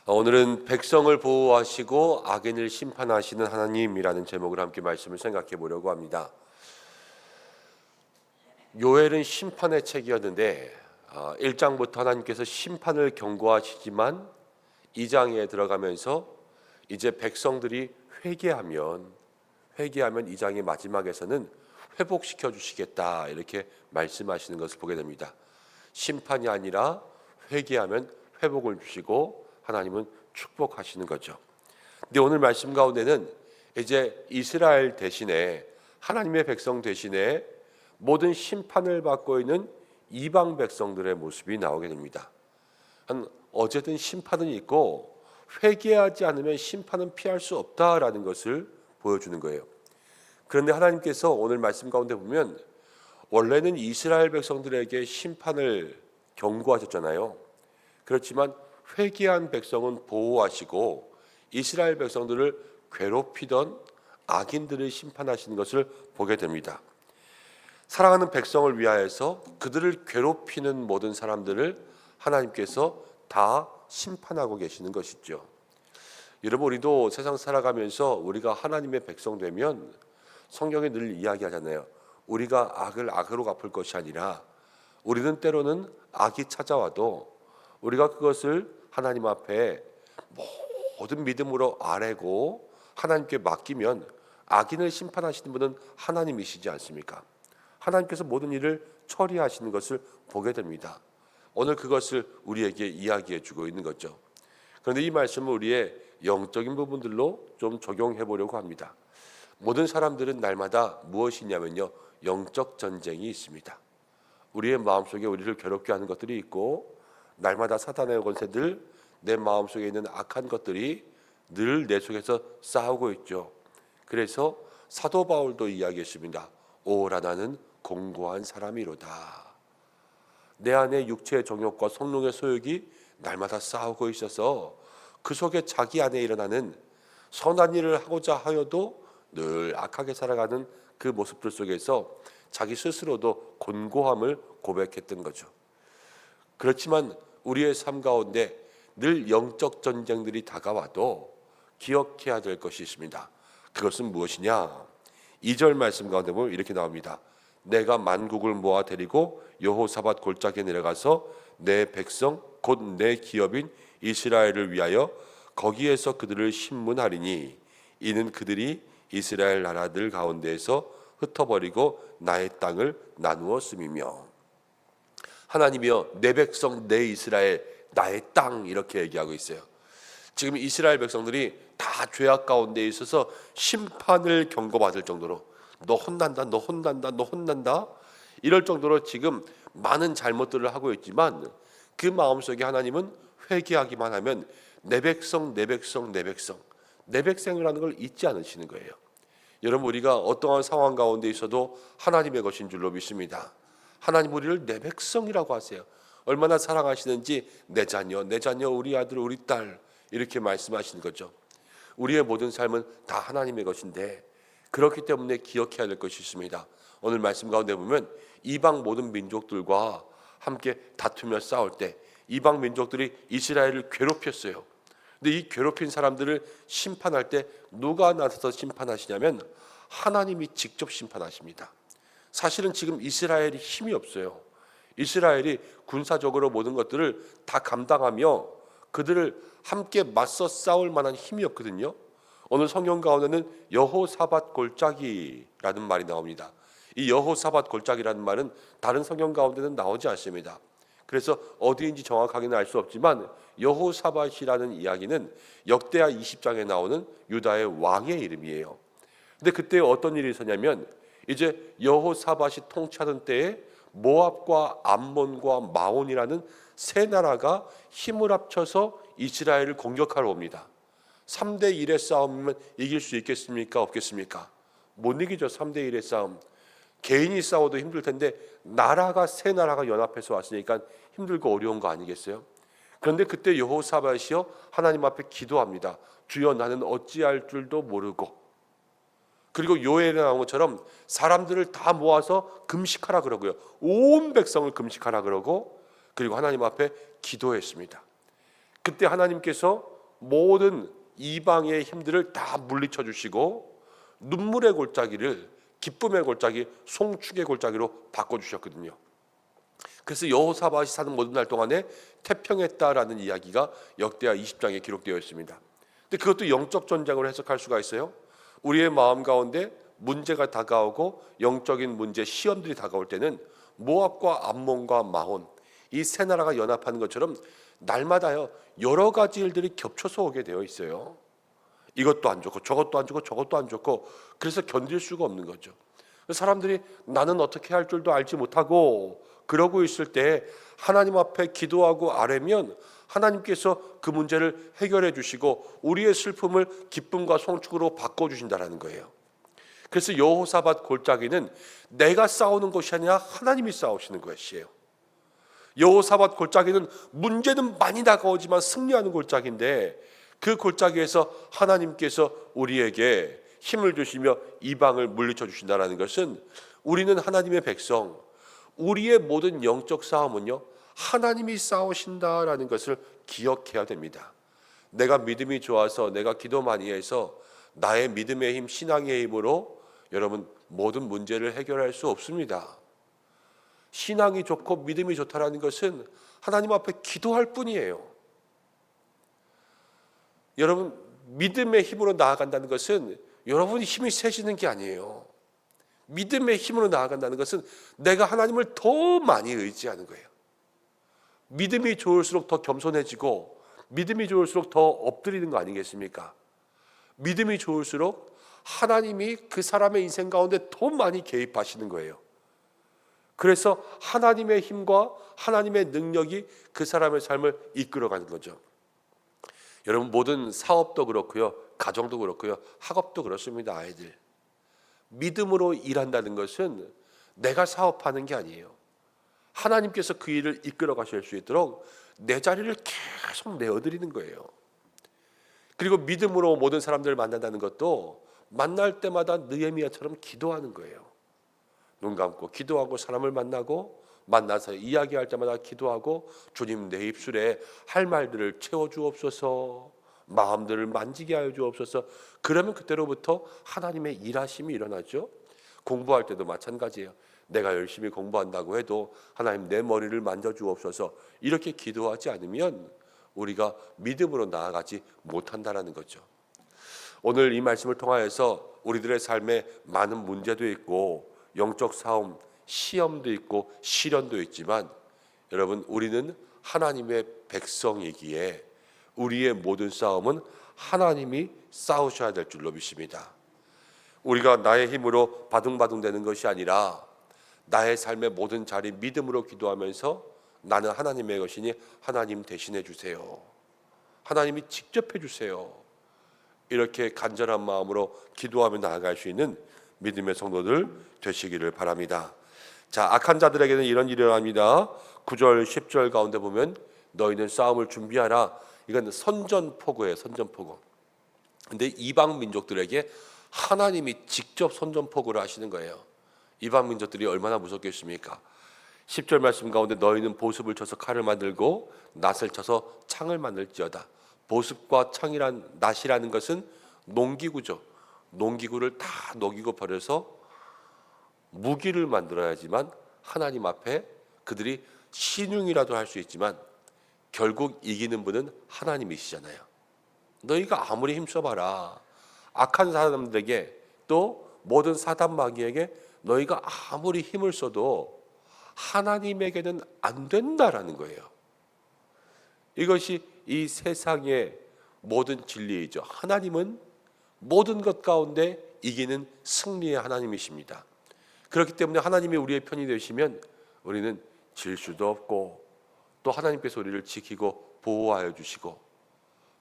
오늘은 백성을 보호하시고 악인을 심판하시는 하나님이라는 제목으로 함께 말씀을 생각해 보려고 합니다. 요엘은 심판의 책이었는데 1장부터 하나님께서 심판을 경고하시지만 2장에 들어가면서 이제 백성들이 회개하면 2장의 마지막에서는 회복시켜 주시겠다 이렇게 말씀하시는 것을 보게 됩니다. 심판이 아니라 회개하면 회복을 주시고 하나님은 축복하시는 거죠. 근데 오늘 말씀 가운데는 이제 이스라엘 대신에 하나님의 백성 대신에 모든 심판을 받고 있는 이방 백성들의 모습이 나오게 됩니다. 어쨌든 심판은 있고 회개하지 않으면 심판은 피할 수 없다라는 것을 보여주는 거예요. 그런데 하나님께서 오늘 말씀 가운데 보면 원래는 이스라엘 백성들에게 심판을 경고하셨잖아요. 그렇지만 회개한 백성은 보호하시고 이스라엘 백성들을 괴롭히던 악인들을 심판하시는 것을 보게 됩니다. 사랑하는 백성을 위하여서 그들을 괴롭히는 모든 사람들을 하나님께서 다 심판하고 계시는 것이죠. 여러분, 우리도 세상 살아가면서 우리가 하나님의 백성 되면 성경에 늘 이야기하잖아요. 우리가 악을 악으로 갚을 것이 아니라 우리는 때로는 악이 찾아와도 우리가 그것을 하나님 앞에 모든 믿음으로 아뢰고 하나님께 맡기면 악인을 심판하시는 분은 하나님이시지 않습니까? 하나님께서 모든 일을 처리하시는 것을 보게 됩니다. 오늘 그것을 우리에게 이야기해 주고 있는 거죠. 그런데 이 말씀을 우리의 영적인 부분들로 좀 적용해 보려고 합니다. 모든 사람들은 날마다 무엇이냐면요, 영적 전쟁이 있습니다. 우리의 마음속에 우리를 괴롭게 하는 것들이 있고 날마다 사탄의 권세들, 내 마음속에 있는 악한 것들이 늘 내 속에서 싸우고 있죠. 그래서 사도 바울도 이야기했습니다. 오라 나는 공고한 사람이로다. 내 안에 육체의 정욕과 성령의 소욕이 날마다 싸우고 있어서 그 속에 자기 안에 일어나는 선한 일을 하고자 하여도 늘 악하게 살아가는 그 모습들 속에서 자기 스스로도 곤고함을 고백했던 거죠. 그렇지만 우리의 삶 가운데 늘 영적 전쟁들이 다가와도 기억해야 될 것이 있습니다. 그것은 무엇이냐? 2절 말씀 가운데 보면 이렇게 나옵니다. 내가 만국을 모아 데리고 여호사밧 골짜기에 내려가서 내 백성 곧 내 기업인 이스라엘을 위하여 거기에서 그들을 심문하리니 이는 그들이 이스라엘 나라들 가운데에서 흩어버리고 나의 땅을 나누었음이며. 하나님이여 내 백성 내 이스라엘 나의 땅 이렇게 얘기하고 있어요. 지금 이스라엘 백성들이 다 죄악 가운데 있어서 심판을 경고받을 정도로 너 혼난다 너 혼난다 너 혼난다 이럴 정도로 지금 많은 잘못들을 하고 있지만 그 마음속에 하나님은 회개하기만 하면 내 백성 내 백성 내 백성 내 백성이라는 걸 잊지 않으시는 거예요. 여러분, 우리가 어떠한 상황 가운데 있어도 하나님의 것인 줄로 믿습니다. 하나님 우리를 내 백성이라고 하세요. 얼마나 사랑하시는지 내 자녀 우리 아들 우리 딸 이렇게 말씀하시는 거죠. 우리의 모든 삶은 다 하나님의 것인데 그렇기 때문에 기억해야 될 것이 있습니다. 오늘 말씀 가운데 보면 이방 모든 민족들과 함께 다투며 싸울 때 이방 민족들이 이스라엘을 괴롭혔어요. 근데 이 괴롭힌 사람들을 심판할 때 누가 나서서 심판하시냐면 하나님이 직접 심판하십니다. 사실은 지금 이스라엘이 힘이 없어요. 이스라엘이 군사적으로 모든 것들을 다 감당하며 그들을 함께 맞서 싸울 만한 힘이 없거든요. 오늘 성경 가운데는 여호사밧 골짜기라는 말이 나옵니다. 이 여호사밧 골짜기라는 말은 다른 성경 가운데는 나오지 않습니다. 그래서 어디인지 정확하게는 알 수 없지만 여호사밧이라는 이야기는 역대하 20장에 나오는 유다의 왕의 이름이에요. 근데 그때 어떤 일이 있었냐면 이제 여호사밧이 통치하던 때에 모압과 암몬과 마온이라는 세 나라가 힘을 합쳐서 이스라엘을 공격하러 옵니다. 3대 1의 싸움이면 이길 수 있겠습니까? 없겠습니까? 못 이기죠. 3대 1의 싸움. 개인이 싸워도 힘들 텐데 나라가 세 나라가 연합해서 왔으니까 힘들고 어려운 거 아니겠어요? 그런데 그때 여호사밧이요 하나님 앞에 기도합니다. 주여 나는 어찌할 줄도 모르고. 그리고 요엘에 나온 것처럼 사람들을 다 모아서 금식하라 그러고요. 온 백성을 금식하라 그러고 그리고 하나님 앞에 기도했습니다. 그때 하나님께서 모든 이방의 힘들을 다 물리쳐 주시고 눈물의 골짜기를 기쁨의 골짜기, 송축의 골짜기로 바꿔주셨거든요. 그래서 여호사밧이 사는 모든 날 동안에 태평했다라는 이야기가 역대하 20장에 기록되어 있습니다. 근데 그것도 영적 전쟁으로 해석할 수가 있어요. 우리의 마음 가운데 문제가 다가오고 영적인 문제, 시험들이 다가올 때는 모압과 암몬과 마온 이 세 나라가 연합하는 것처럼 날마다요 여러 가지 일들이 겹쳐서 오게 되어 있어요. 이것도 안 좋고 저것도 안 좋고 저것도 안 좋고 그래서 견딜 수가 없는 거죠. 사람들이 나는 어떻게 할 줄도 알지 못하고 그러고 있을 때 하나님 앞에 기도하고 아뢰면 하나님께서 그 문제를 해결해 주시고 우리의 슬픔을 기쁨과 송축으로 바꿔주신다는 거예요. 그래서 여호사밧 골짜기는 내가 싸우는 것이 아니라 하나님이 싸우시는 것이에요. 여호사밧 골짜기는 문제는 많이 다가오지만 승리하는 골짜기인데 그 골짜기에서 하나님께서 우리에게 힘을 주시며 이방을 물리쳐 주신다는 것은 우리는 하나님의 백성, 우리의 모든 영적 싸움은요 하나님이 싸우신다라는 것을 기억해야 됩니다. 내가 믿음이 좋아서 내가 기도 많이 해서 나의 믿음의 힘, 신앙의 힘으로 여러분 모든 문제를 해결할 수 없습니다. 신앙이 좋고 믿음이 좋다라는 것은 하나님 앞에 기도할 뿐이에요. 여러분 믿음의 힘으로 나아간다는 것은 여러분이 힘이 세지는 게 아니에요. 믿음의 힘으로 나아간다는 것은 내가 하나님을 더 많이 의지하는 거예요. 믿음이 좋을수록 더 겸손해지고 믿음이 좋을수록 더 엎드리는 거 아니겠습니까? 믿음이 좋을수록 하나님이 그 사람의 인생 가운데 더 많이 개입하시는 거예요. 그래서 하나님의 힘과 하나님의 능력이 그 사람의 삶을 이끌어가는 거죠. 여러분 모든 사업도 그렇고요, 가정도 그렇고요, 학업도 그렇습니다. 아이들 믿음으로 일한다는 것은 내가 사업하는 게 아니에요. 하나님께서 그 일을 이끌어 가실 수 있도록 내 자리를 계속 내어드리는 거예요. 그리고 믿음으로 모든 사람들을 만난다는 것도 만날 때마다 느헤미야처럼 기도하는 거예요. 눈 감고 기도하고 사람을 만나고 만나서 이야기할 때마다 기도하고 주님 내 입술에 할 말들을 채워주옵소서, 마음들을 만지게 하여 주옵소서. 그러면 그때로부터 하나님의 일하심이 일어나죠. 공부할 때도 마찬가지예요. 내가 열심히 공부한다고 해도 하나님 내 머리를 만져주옵소서 이렇게 기도하지 않으면 우리가 믿음으로 나아가지 못한다는 거죠. 오늘 이 말씀을 통하여서 우리들의 삶에 많은 문제도 있고 영적 싸움, 시험도 있고 시련도 있지만 여러분 우리는 하나님의 백성이기에 우리의 모든 싸움은 하나님이 싸우셔야 될 줄로 믿습니다. 우리가 나의 힘으로 바둥바둥 되는 것이 아니라 나의 삶의 모든 자리 믿음으로 기도하면서 나는 하나님의 것이니 하나님 대신해 주세요. 하나님이 직접 해주세요. 이렇게 간절한 마음으로 기도하며 나아갈 수 있는 믿음의 성도들 되시기를 바랍니다. 자, 악한 자들에게는 이런 일이 일어납니다. 9절 10절 가운데 보면 너희는 싸움을 준비하라. 이건 선전포고예요. 선전포고. 근데 이방 민족들에게 하나님이 직접 선전포고를 하시는 거예요. 이방 민족들이 얼마나 무섭겠습니까? 10절 말씀 가운데 너희는 보습을 쳐서 칼을 만들고 낫을 쳐서 창을 만들지어다. 보습과 창이란 낫이라는 것은 농기구죠. 농기구를 다 녹이고 버려서 무기를 만들어야지만 하나님 앞에 그들이 신용이라도 할 수 있지만 결국 이기는 분은 하나님이시잖아요. 너희가 아무리 힘써봐라. 악한 사람들에게 또 모든 사단 마귀에게 너희가 아무리 힘을 써도 하나님에게는 안 된다라는 거예요. 이것이 이 세상의 모든 진리이죠. 하나님은 모든 것 가운데 이기는 승리의 하나님이십니다. 그렇기 때문에 하나님이 우리의 편이 되시면 우리는 질 수도 없고 또 하나님께서 우리를 지키고 보호하여 주시고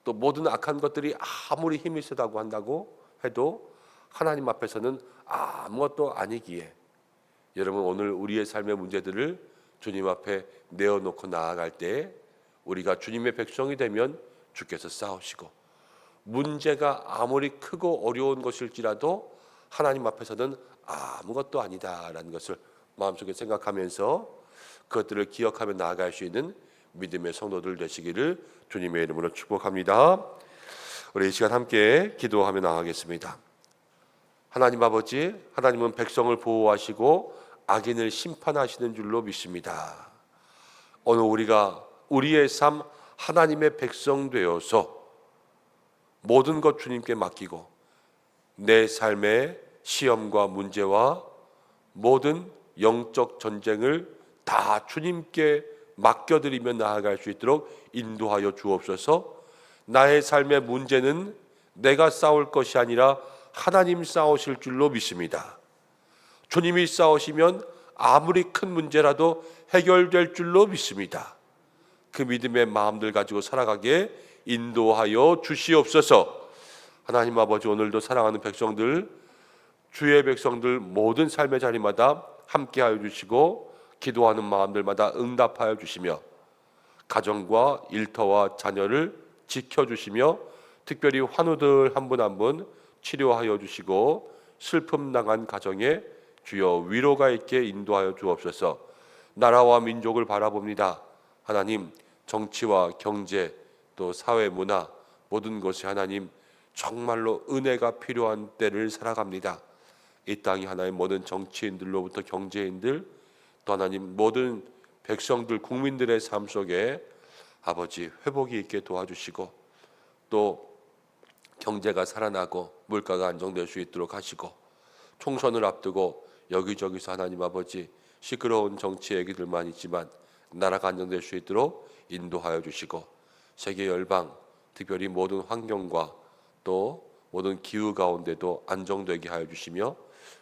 또 모든 악한 것들이 아무리 힘이 세다고 한다고 해도 하나님 앞에서는 아무것도 아니기에 여러분 오늘 우리의 삶의 문제들을 주님 앞에 내어놓고 나아갈 때 우리가 주님의 백성이 되면 주께서 싸우시고 문제가 아무리 크고 어려운 것일지라도 하나님 앞에서는 아무것도 아니다라는 것을 마음속에 생각하면서 그것들을 기억하며 나아갈 수 있는 믿음의 성도들 되시기를 주님의 이름으로 축복합니다. 우리 이 시간 함께 기도하며 나가겠습니다. 하나님 아버지, 하나님은 백성을 보호하시고 악인을 심판하시는 줄로 믿습니다. 오늘 우리가 우리의 삶 하나님의 백성 되어서 모든 것 주님께 맡기고 내 삶의 시험과 문제와 모든 영적 전쟁을 다 주님께 맡겨드리며 나아갈 수 있도록 인도하여 주옵소서. 나의 삶의 문제는 내가 싸울 것이 아니라 하나님 싸우실 줄로 믿습니다. 주님이 싸우시면 아무리 큰 문제라도 해결될 줄로 믿습니다. 그 믿음의 마음들 가지고 살아가게 인도하여 주시옵소서. 하나님 아버지, 오늘도 사랑하는 백성들, 주의 백성들 모든 삶의 자리마다 함께하여 주시고 기도하는 마음들마다 응답하여 주시며 가정과 일터와 자녀를 지켜주시며 특별히 환우들 한 분 한 분 치료하여 주시고 슬픔 당한 가정에 주여 위로가 있게 인도하여 주옵소서. 나라와 민족을 바라봅니다. 하나님, 정치와 경제 또 사회 문화 모든 것이 하나님 정말로 은혜가 필요한 때를 살아갑니다. 이 땅이 하나님 모든 정치인들로부터 경제인들 또 하나님 모든 백성들 국민들의 삶 속에 아버지 회복이 있게 도와주시고 또 경제가 살아나고 물가가 안정될 수 있도록 하시고 총선을 앞두고 여기저기서 하나님 아버지 시끄러운 정치 얘기들만 있지만 나라가 안정될 수 있도록 인도하여 주시고 세계 열방 특별히 모든 환경과 또 모든 기후 가운데도 안정되게 하여 주시며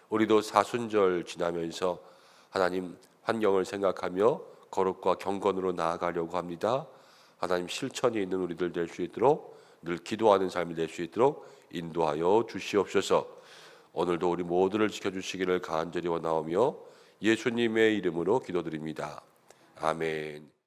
우리도 사순절 지나면서 하나님 환경을 생각하며 거룩과 경건으로 나아가려고 합니다. 하나님 실천이 있는 우리들 될 수 있도록 늘 기도하는 삶이 될 수 있도록 인도하여 주시옵소서. 오늘도 우리 모두를 지켜주시기를 간절히 원하오며 예수님의 이름으로 기도드립니다. 아멘.